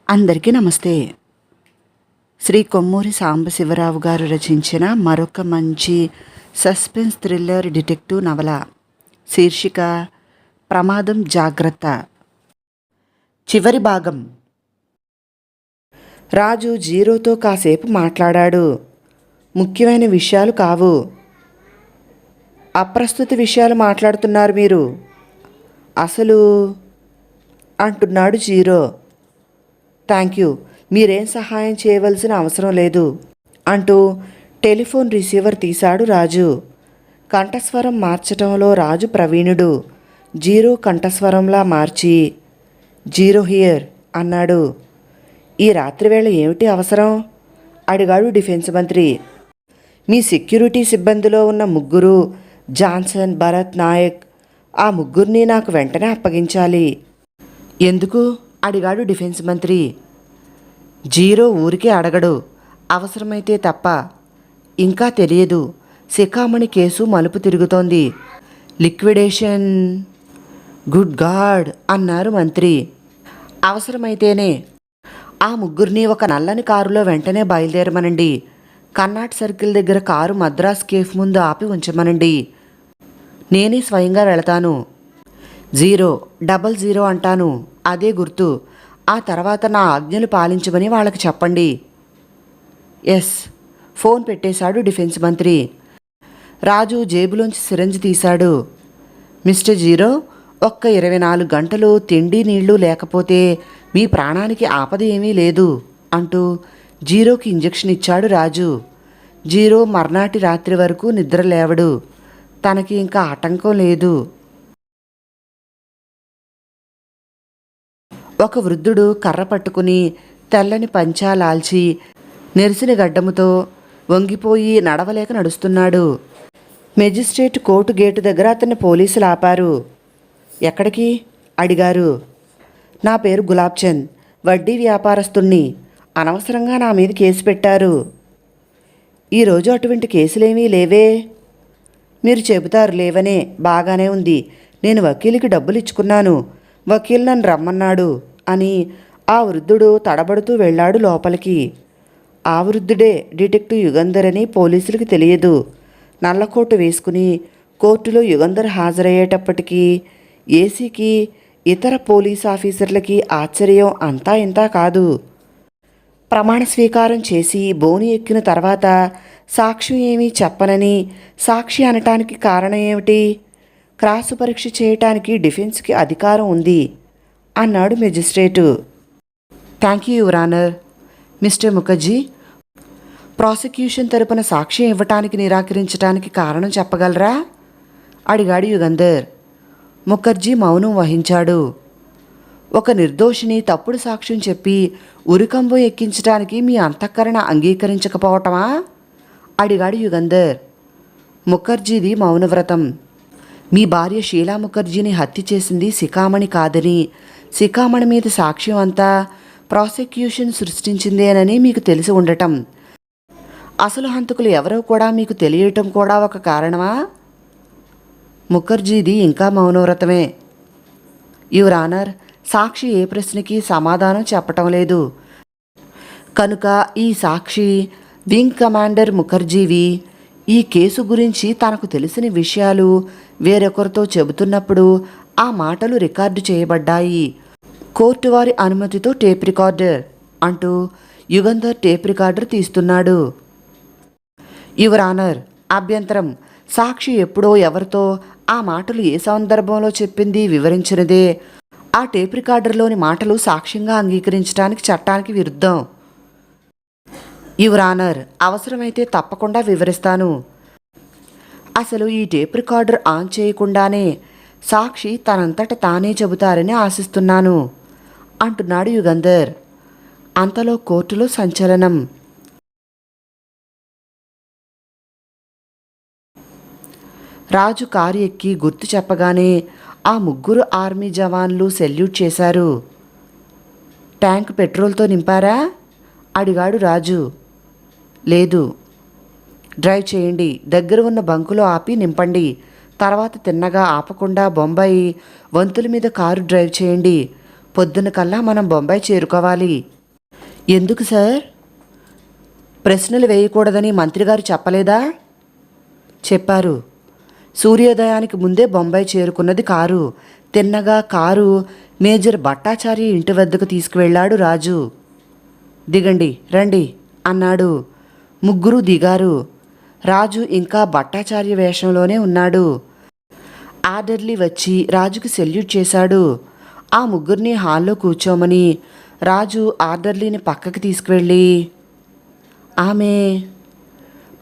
అందరికీ నమస్తే. శ్రీ కొమ్మూరి సాంబశివరావు గారు రచించిన మరొక మంచి సస్పెన్స్ థ్రిల్లర్ డిటెక్టివ్ నవల. శీర్షిక ప్రమాదం జాగ్రత్త. చివరి భాగం. రాజు జీరోతో కాసేపు మాట్లాడాడు. ముఖ్యమైన విషయాలు కావు, అప్రస్తుత విషయాలు మాట్లాడుతున్నారు మీరు. అసలు అంటున్నాడు జీరో. థ్యాంక్ యూ, మీరేం సహాయం చేయవలసిన అవసరం లేదు అంటూ టెలిఫోన్ రిసీవర్ తీశాడు రాజు. కంఠస్వరం మార్చటంలో రాజు ప్రవీణుడు. జీరో కంఠస్వరంలా మార్చి జీరో హియర్ అన్నాడు. ఈ రాత్రివేళ ఏమిటి అవసరం అడిగాడు డిఫెన్స్ మంత్రి. మీ సెక్యూరిటీ సిబ్బందిలో ఉన్న ముగ్గురు, జాన్సన్, భరత్, నాయక్, ఆ ముగ్గురిని నాకు వెంటనే అప్పగించాలి. ఎందుకు అడిగాడు డిఫెన్స్ మంత్రి. జీరో ఊరికే అడగడు, అవసరమైతే తప్ప. ఇంకా తెలియదు, శిఖామణి కేసు మలుపు తిరుగుతోంది. లిక్విడేషన్. గుడ్ గాడ్ అన్నారు మంత్రి. అవసరమైతేనే ఆ ముగ్గురిని ఒక నల్లని కారులో వెంటనే బయలుదేరమనండి. కర్నాట్ సర్కిల్ దగ్గర కారు మద్రాస్ కేఫ్ ముందు ఆపి ఉంచమనండి. నేనే స్వయంగా వెళతాను. 000 అంటాను, అదే గుర్తు. ఆ తర్వాత నా ఆజ్ఞలు పాలించమని వాళ్ళకి చెప్పండి. ఎస్. ఫోన్ పెట్టేశాడు డిఫెన్స్ మంత్రి. రాజు జేబులోంచి సిరంజి తీశాడు. మిస్టర్ జీరో, ఒక్క 24 గంటలు తిండి నీళ్లు లేకపోతే మీ ప్రాణానికి ఆపద ఏమీ లేదు అంటూ జీరోకి ఇంజెక్షన్ ఇచ్చాడు రాజు. జీరో మర్నాటి రాత్రి వరకు నిద్ర లేవడు. తనకి ఇంకా ఆటంకం లేదు. ఒక వృద్ధుడు కర్ర పట్టుకుని తెల్లని పంచాలాల్చి నెరిసిన గడ్డముతో వంగిపోయి నడవలేక నడుస్తున్నాడు. మెజిస్ట్రేట్ కోర్టు గేటు దగ్గర అతన్ని పోలీసులు ఆపారు. ఎక్కడికి అడిగారు. నా పేరు గులాబ్చంద్, వడ్డీ వ్యాపారస్తుణ్ణి. అనవసరంగా నా మీద కేసు పెట్టారు. ఈరోజు అటువంటి కేసులేమీ లేవే. మీరు చెబుతారు లేవనే, బాగానే ఉంది. నేను వకీలుకి డబ్బులు ఇచ్చుకున్నాను. వకీల్ నన్ను రమ్మన్నాడు అని ఆ వృద్ధుడు తడబడుతూ వెళ్ళాడు లోపలికి. ఆ వృద్ధుడే డిటెక్టివ్ యుగంధర్ అని పోలీసులకు తెలియదు. నల్లకోటు వేసుకుని కోర్టులో యుగంధర్ హాజరయ్యేటప్పటికీ ఏసీకి, ఇతర పోలీస్ ఆఫీసర్లకి ఆశ్చర్యం అంతా ఇంతా కాదు. ప్రమాణ స్వీకారం చేసి బోని ఎక్కిన తర్వాత సాక్ష్యం ఏమీ చెప్పనని సాక్షి అనటానికి కారణం ఏమిటి? క్రాసు పరీక్ష చేయటానికి డిఫెన్స్కి అధికారం ఉంది అన్నాడు magistrate. Thank you your honour. Mister Mukherjee, prosecution తరపున సాక్ష్యం ఇవ్వటానికి నిరాకరించడానికి కారణం చెప్పగలరా అడిగాడు యుగంధర్. ముఖర్జీ మౌనం వహించాడు. ఒక నిర్దోషిని తప్పుడు సాక్ష్యం చెప్పి ఉరికంబం ఎక్కించడానికి మీ అంతఃకరణ అంగీకరించకపోవటమా అడిగాడు యుగంధర్. ముఖర్జీది మౌనవ్రతం. మీ భార్య షీలా ముఖర్జీని హత్య చేసింది శిఖామణి కాదని, శిఖామణి మీద సాక్ష్యం అంతా ప్రాసిక్యూషన్ సృష్టించిందేనని మీకు తెలిసి ఉండటం, అసలు హంతకులు ఎవరో కూడా మీకు తెలియటం కూడా ఒక కారణమా? ముఖర్జీది ఇంకా మౌనవ్రతమే. యువర్ ఆనర్, సాక్షి ఏ ప్రశ్నకి సమాధానం చెప్పటం లేదు కనుక ఈ సాక్షి వింగ్ కమాండర్ ముఖర్జీవి ఈ కేసు గురించి తనకు తెలిసిన విషయాలు వేరొకరితో చెబుతున్నప్పుడు ఆ మాటలు రికార్డు చేయబడ్డాయి. కోర్టు వారి అనుమతితో టేప్ రికార్డర్ అంటూ యుగంధర్ టేప్ రికార్డర్ తీస్తున్నాడు. యువర్ ఆనర్, అభ్యంతరం. సాక్షి ఎప్పుడో ఎవరితో ఆ మాటలు ఏ సందర్భంలో చెప్పింది వివరించినదే. ఆ టేప్ రికార్డర్లోని మాటలు సాక్ష్యంగా అంగీకరించడానికి చట్టానికి విరుద్ధం. యువర్ ఆనర్, అవసరమైతే తప్పకుండా వివరిస్తాను. అసలు ఈ టేప్ రికార్డర్ ఆన్ చేయకుండానే సాక్షి తనంతట తానే చెబుతారని ఆశిస్తున్నాను అంటున్నాడు యుగంధర్. అంతలో కోర్టులో సంచలనం. రాజు కారు ఎక్కి గుర్తు చెప్పగానే ఆ ముగ్గురు ఆర్మీ జవాన్లు సెల్యూట్ చేశారు. ట్యాంక్ పెట్రోల్తో నింపారా అడిగాడు రాజు. లేదు. డ్రైవ్ చేయండి, దగ్గర ఉన్న బంకులో ఆపి నింపండి. తర్వాత తిన్నగా ఆపకుండా బొంబాయి వంతుల మీద కారు డ్రైవ్ చేయండి. పొద్దున కల్లా మనం బొంబాయి చేరుకోవాలి ఎందుకు సార్? ప్రశ్నలు వేయకూడదని మంత్రిగారు చెప్పలేదా? చెప్పారు. సూర్యోదయానికి ముందే బొంబాయి చేరుకున్నది కారు. తిన్నగా కారు మేజర్ భట్టాచార్య ఇంటి వద్దకు తీసుకువెళ్ళాడు రాజు. దిగండి, రండి అన్నాడు. ముగ్గురు దిగారు. రాజు ఇంకా భట్టాచార్య వేషంలోనే ఉన్నాడు. ఆర్డర్లీ వచ్చి రాజుకి సెల్యూట్ చేశాడు. ఆ ముగ్గురిని హాల్లో కూర్చోమని రాజు ఆర్డర్లీని పక్కకి తీసుకువెళ్ళి, ఆమె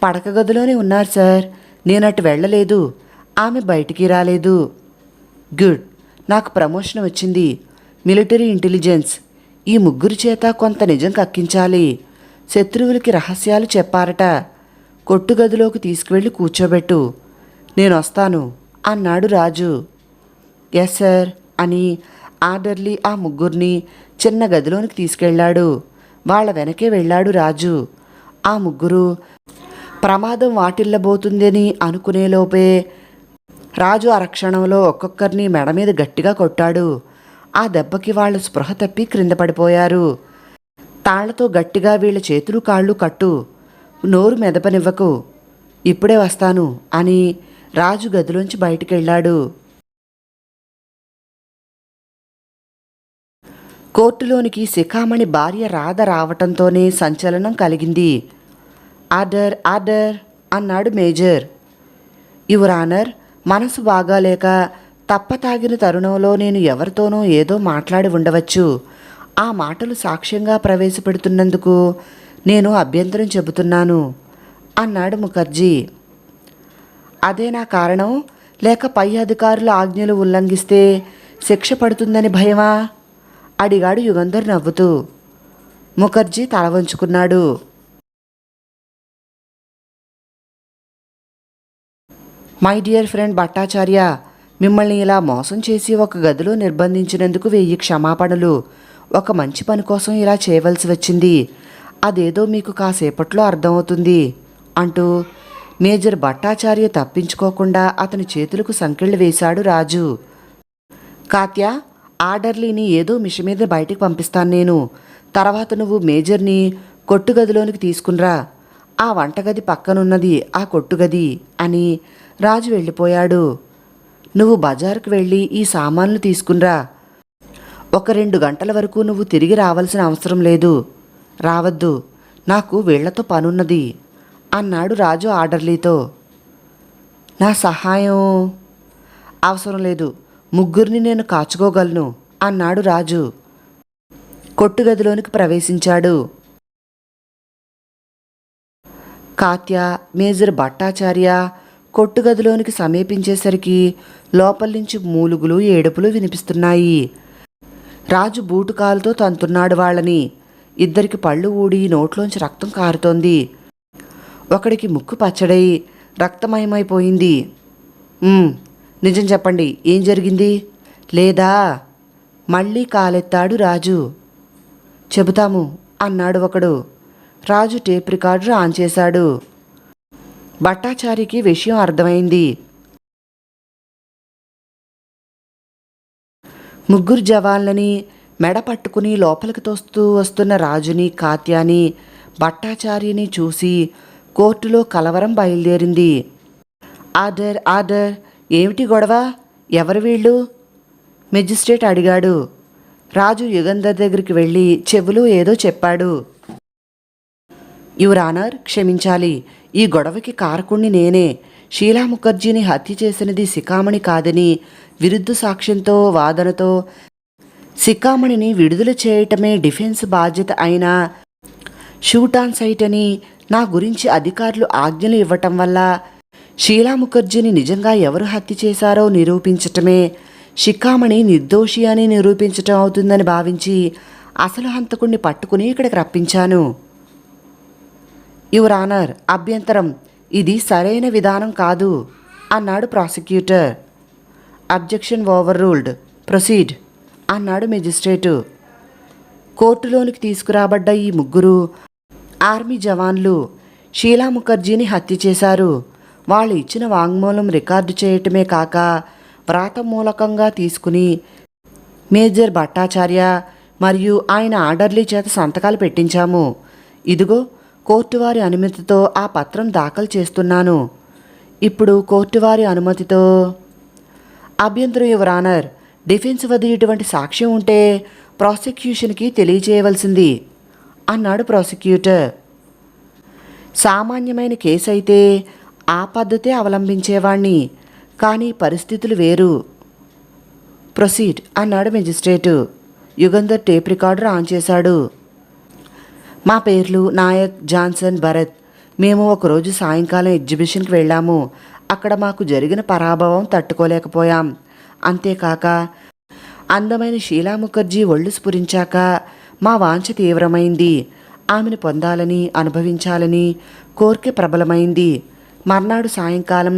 పడక గదిలోనే ఉన్నారు సార్, నేనటు వెళ్ళలేదు, ఆమె బయటికి రాలేదు. గుడ్, నాకు ప్రమోషన్ వచ్చింది. Military intelligence. ఈ ముగ్గురి చేత కొంత నిజం కక్కించాలి. శత్రువులకి రహస్యాలు చెప్పారట. కొట్టుగదిలోకి తీసుకువెళ్ళి కూర్చోబెట్టు, నేను వస్తాను అన్నాడు రాజు. ఎస్ సార్ అని ఆర్డర్లీ ఆ ముగ్గురిని చిన్న గదిలోనికి తీసుకెళ్లాడు. వాళ్ళ వెనకే వెళ్ళాడు రాజు. ఆ ముగ్గురు ప్రమాదం వాటిల్లబోతుందని అనుకునేలోపే రాజు అరక్షణంలో ఒక్కొక్కరిని మెడ మీద గట్టిగా కొట్టాడు. ఆ దెబ్బకి వాళ్ళు స్పృహ తప్పి క్రింద పడిపోయారు. తాళ్లతో గట్టిగా వీళ్ళ చేతులు కాళ్ళు కట్టు, నోరు మెదపనివ్వకు, ఇప్పుడే వస్తాను అని రాజు గదిలోంచి బయటికెళ్ళాడు. కోర్టులోనికి శిఖామణి భార్య రాధ రావటంతోనే సంచలనం కలిగింది. ఆర్డర్, ఆర్డర్ అన్నాడు మేజర్. యువర్ ఆనర్, మనసు బాగాలేక తప్పతాగిన తరుణంలో నేను ఎవరితోనో ఏదో మాట్లాడి ఉండవచ్చు. ఆ మాటలు సాక్ష్యంగా ప్రవేశపెడుతున్నందుకు నేను అభ్యంతరం చెబుతున్నాను అన్నాడు ముఖర్జీ. అదే నా కారణం, లేక పై అధికారుల ఆజ్ఞలు ఉల్లంఘిస్తే శిక్ష పడుతుందని భయమా? అడిగాడు యుగంధర్ నవ్వుతూ. ముఖర్జీ తల వంచుకున్నాడు. మై డియర్ ఫ్రెండ్ భట్టాచార్య, మిమ్మల్ని ఇలా మోసం చేసి ఒక గదిలో నిర్బంధించినందుకు 1000 క్షమాపణలు. ఒక మంచి పని కోసం ఇలా చేయవలసి వచ్చింది. అదేదో మీకు కాసేపట్లో అర్థమవుతుంది అంటూ మేజర్ భట్టాచార్య తప్పించుకోకుండా అతని చేతులకు సంకెళ్ళు వేశాడు రాజు. కాత్య, ఆర్డర్లీని ఏదో మిషన్ మీద బయటికి పంపిస్తాను నేను. తర్వాత నువ్వు మేజర్ని కొట్టుగదిలోనికి తీసుకునిరా. ఆ వంటగది పక్కనున్నది ఆ కొట్టుగది అని రాజు వెళ్ళిపోయాడు. నువ్వు బజారుకు వెళ్ళి ఈ సామాన్లు తీసుకునిరా. 1-2 గంటల వరకు నువ్వు తిరిగి రావాల్సిన అవసరం లేదు. రావద్దు, నాకు వీళ్లతో పనున్నది అన్నాడు రాజు ఆర్డర్లీతో. నా సహాయం అవసరం లేదు, ముగ్గురిని నేను కాచుకోగలను అన్నాడు రాజు. కొట్టుగదిలోనికి ప్రవేశించాడు. కాత్య, మేజర్ భట్టాచార్య కొట్టుగదిలోనికి సమీపించేసరికి లోపల నుంచి మూలుగులు ఏడుపులు వినిపిస్తున్నాయి. రాజు బూటుకాలుతో తంతున్నాడు వాళ్ళని. ఇద్దరికి పళ్ళు ఊడి నోట్లోంచి రక్తం కారుతోంది. ఒకడికి ముక్కు పచ్చడై రక్తమయమైపోయింది. నిజం చెప్పండి, ఏం జరిగింది? లేదా మళ్ళీ కాలెత్తాడు రాజు. చెబుతాము అన్నాడు ఒకడు. రాజు టేప్ రికార్డర్ ఆన్ చేశాడు. భట్టాచారికి విషయం అర్థమైంది. ముగ్గురు జవాన్లని మెడ పట్టుకుని లోపలికి తోస్తూ వస్తున్న రాజుని, కాత్యాని, భట్టాచార్యని చూసి కోర్టులో కలవరం బయలుదేరింది. ఆర్డర్, ఆర్డర్, ఏమిటి గొడవ? ఎవరు వీళ్ళు? మెజిస్ట్రేట్ అడిగాడు. రాజు యుగంధర్ దగ్గరికి వెళ్ళి చెవులో ఏదో చెప్పాడు. యువర్ ఆనర్, క్షమించాలి, ఈ గొడవకి కారకుణ్ణి నేనే. షీలా ముఖర్జీని హత్య చేసినది శిఖామణి కాదని విరుద్ధ సాక్ష్యంతో వాదనతో శిఖామణిని విడుదల చేయటమే డిఫెన్స్ బాధ్యత అయిన షూట్ ఆన్ సైట్ అని నా గురించి అధికారులు ఆజ్ఞలు ఇవ్వటం వల్ల షీలా ముఖర్జీని నిజంగా ఎవరు హత్య చేశారో నిరూపించటమే శిఖామణి నిర్దోషి అని నిరూపించటం అవుతుందని భావించి అసలు హంతకుణ్ణి పట్టుకుని ఇక్కడికి రప్పించాను. యువర్ ఆనర్, అభ్యంతరం, ఇది సరైన విధానం కాదు అన్నాడు prosecutor. Objection over ruled, proceed అన్నాడు మెజిస్ట్రేటు. కోర్టులోనికి తీసుకురాబడ్డ ఈ ముగ్గురు ఆర్మీ జవాన్లు షీలా ముఖర్జీని హత్య చేశారు. వాళ్ళు ఇచ్చిన వాంగ్మూలం రికార్డు చేయటమే కాక వ్రాత మూలకంగా తీసుకుని మేజర్ భట్టాచార్య, మరియు ఆయన ఆర్డర్లీ చేత సంతకాలు పెట్టించాము. ఇదిగో కోర్టు వారి అనుమతితో ఆ పత్రం దాఖలు చేస్తున్నాను. ఇప్పుడు కోర్టు వారి అనుమతితో అభ్యంతరం యువర్ ఆనర్, డిఫెన్స్ వద్ద ఇటువంటి సాక్ష్యం ఉంటే ప్రాసిక్యూషన్కి తెలియజేయవలసింది అన్నాడు ప్రాసిక్యూటర్. సామాన్యమైన కేసు అయితే ఆ పద్ధతే అవలంబించేవాణ్ణి, కానీ పరిస్థితులు వేరు. ప్రొసీడ్ అన్నాడు magistrate. Yugandhar tape recorder on చేశాడు. మా పేర్లు నాయక్, జాన్సన్, భరత్. మేము ఒకరోజు సాయంకాలం ఎగ్జిబిషన్కి వెళ్ళాము. అక్కడ మాకు జరిగిన పరాభవం తట్టుకోలేకపోయాం. అంతేకాక అందమైన షీలా ముఖర్జీ ఒళ్ళు స్ఫురించాక మా వాంఛ తీవ్రమైంది. ఆమెను పొందాలని, అనుభవించాలని కోరిక ప్రబలమైంది. మర్నాడు సాయంకాలం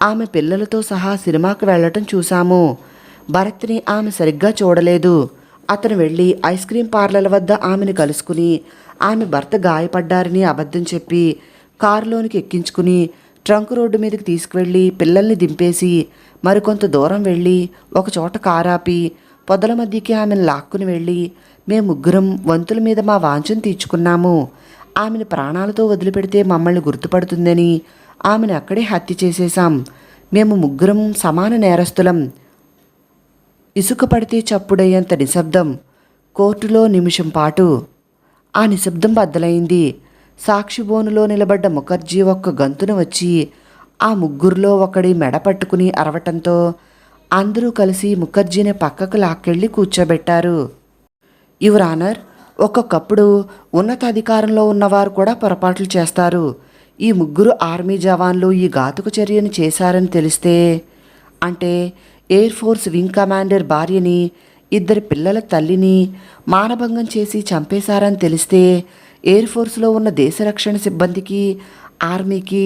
ఆమె పిల్లలతో సహా సినిమాకు వెళ్ళటం చూశాము. భరత్ని ఆమె సరిగ్గా చూడలేదు. అతను వెళ్ళి ఐస్ క్రీం పార్లర్ వద్ద ఆమెను కలుసుకుని ఆమె భర్త గాయపడ్డారని అబద్ధం చెప్పి కారులోనికి ఎక్కించుకుని ట్రంక్ రోడ్డు మీదకి తీసుకువెళ్ళి పిల్లల్ని దింపేసి మరికొంత దూరం వెళ్ళి ఒకచోట కారాపి పొదల మధ్యకి ఆమెను లాక్కుని వెళ్ళి మేము ముగ్గురం వంతుల మీద మా వాంఛను తీర్చుకున్నాము. ఆమెను ప్రాణాలతో వదిలిపెడితే మమ్మల్ని గుర్తుపడుతుందని ఆమెను అక్కడే హత్య చేసేశాం. మేము ముగ్గురం సమాన నేరస్తులం. ఇసుక పడితే చప్పుడయ్యేంత నిశ్శబ్దం. కోర్టులో నిమిషం పాటు ఆ నిశ్శబ్దం బద్దలైంది. సాక్షిబోనులో నిలబడ్డ ముఖర్జీ ఒక్క గంతున వచ్చి ఆ ముగ్గురులో ఒకడి మెడ పట్టుకుని అరవటంతో అందరూ కలిసి ముఖర్జీని పక్కకు లాక్కెళ్ళి కూర్చోబెట్టారు. యువర్ ఆనర్, ఒక్కొక్కప్పుడు ఉన్నతాధికారంలో ఉన్నవారు కూడా పొరపాట్లు చేస్తారు. ఈ ముగ్గురు ఆర్మీ జవాన్లు ఈ ఘాతుక చర్యను చేశారని తెలిస్తే, అంటే ఎయిర్ ఫోర్స్ వింగ్ కమాండర్ భార్యని, ఇద్దరి పిల్లల తల్లిని మానభంగం చేసి చంపేశారని తెలిస్తే ఎయిర్ ఫోర్స్లో ఉన్న దేశ రక్షణ సిబ్బందికి, ఆర్మీకి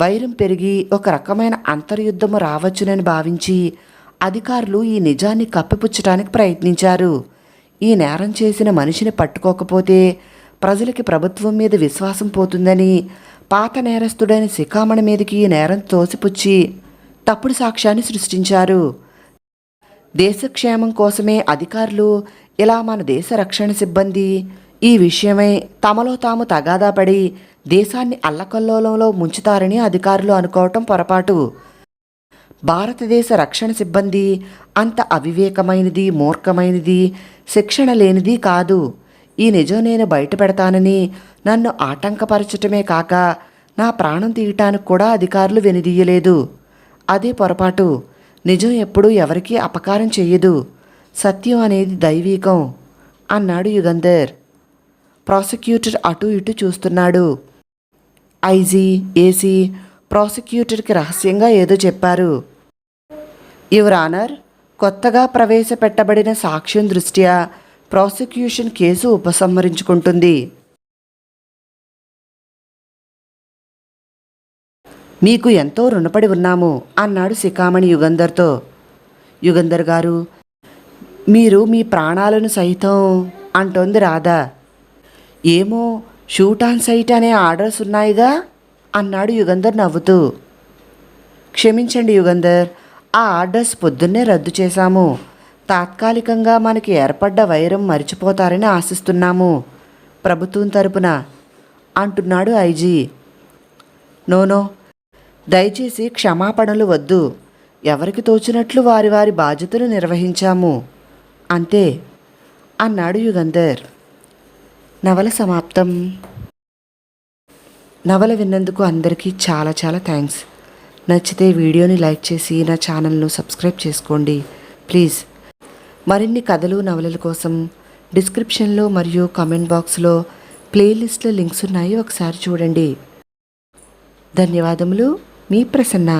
వైరం పెరిగి ఒక రకమైన అంతర్యుద్ధము రావచ్చునని భావించి అధికారులు ఈ నిజాన్ని కప్పిపుచ్చడానికి ప్రయత్నించారు. ఈ నేరం చేసిన మనిషిని పట్టుకోకపోతే ప్రజలకి ప్రభుత్వం మీద విశ్వాసం పోతుందని పాత నేరస్తుడైన శిఖామణి మీదకి ఈ నేరం తోసిపుచ్చి తప్పుడు సాక్ష్యాన్ని సృష్టించారు. దేశక్షేమం కోసమే అధికారులు ఇలా మన దేశ రక్షణ సిబ్బంది ఈ విషయమై తమలో తాము తగాదాపడి దేశాన్ని అల్లకల్లోలంలో ముంచుతారని అధికారులు అనుకోవటం పొరపాటు. భారతదేశ రక్షణ సిబ్బంది అంత అవివేకమైనది, మూర్ఖమైనది, శిక్షణ లేనిది కాదు. ఈ నిజం నేను బయట పెడతానని నన్ను ఆటంకపరచటమే కాక నా ప్రాణం తీయటానికి కూడా అధికారులు వెనుదీయలేదు. అదే పొరపాటు. నిజం ఎప్పుడూ ఎవరికీ అపకారం చెయ్యదు. సత్యం అనేది దైవీకం అన్నాడు యుగంధర్. ప్రాసిక్యూటర్ అటూ ఇటూ చూస్తున్నాడు. ఐజీ, ఏసీ ప్రాసిక్యూటర్కి రహస్యంగా ఏదో చెప్పారు. యువర్ ఆనర్, కొత్తగా ప్రవేశపెట్టబడిన సాక్ష్యం దృష్ట్యా ప్రాసిక్యూషన్ కేసు ఉపసంహరించుకుంటుంది. మీకు ఎంతో రుణపడి ఉన్నాము అన్నాడు శిఖామణి యుగంధర్తో. యుగంధర్ గారు, మీరు మీ ప్రాణాలను సైతం అంటోంది రాధా. ఏమో, షూట్ ఆన్ సైట్ అనే ఆర్డర్స్ ఉన్నాయిగా అన్నాడు యుగంధర్ నవ్వుతూ. క్షమించండి యుగంధర్, ఆ ఆర్డర్స్ పొద్దున్నే రద్దు చేశాము. తాత్కాలికంగా మనకి ఏర్పడ్డ వైరం మరిచిపోతారని ఆశిస్తున్నాము ప్రభుత్వం తరపున అంటున్నాడు ఐజీ. నోనో, దయచేసి క్షమాపణలు వద్దు. ఎవరికి తోచినట్లు వారి వారి బాధ్యతలు నిర్వహించాము అంతే అన్నాడు యుగంధర్. నవల సమాప్తం. నవల విన్నందుకు అందరికీ చాలా చాలా థ్యాంక్స్. నచ్చితే వీడియోని లైక్ చేసి నా ఛానల్ను సబ్స్క్రైబ్ చేసుకోండి ప్లీజ్. మరిన్ని కథలు, నవలల కోసం డిస్క్రిప్షన్లో మరియు కామెంట్ బాక్స్లో ప్లేలిస్ట్లో లింక్స్ ఉన్నాయి, ఒకసారి చూడండి. ధన్యవాదములు. మీ ప్రసన్న.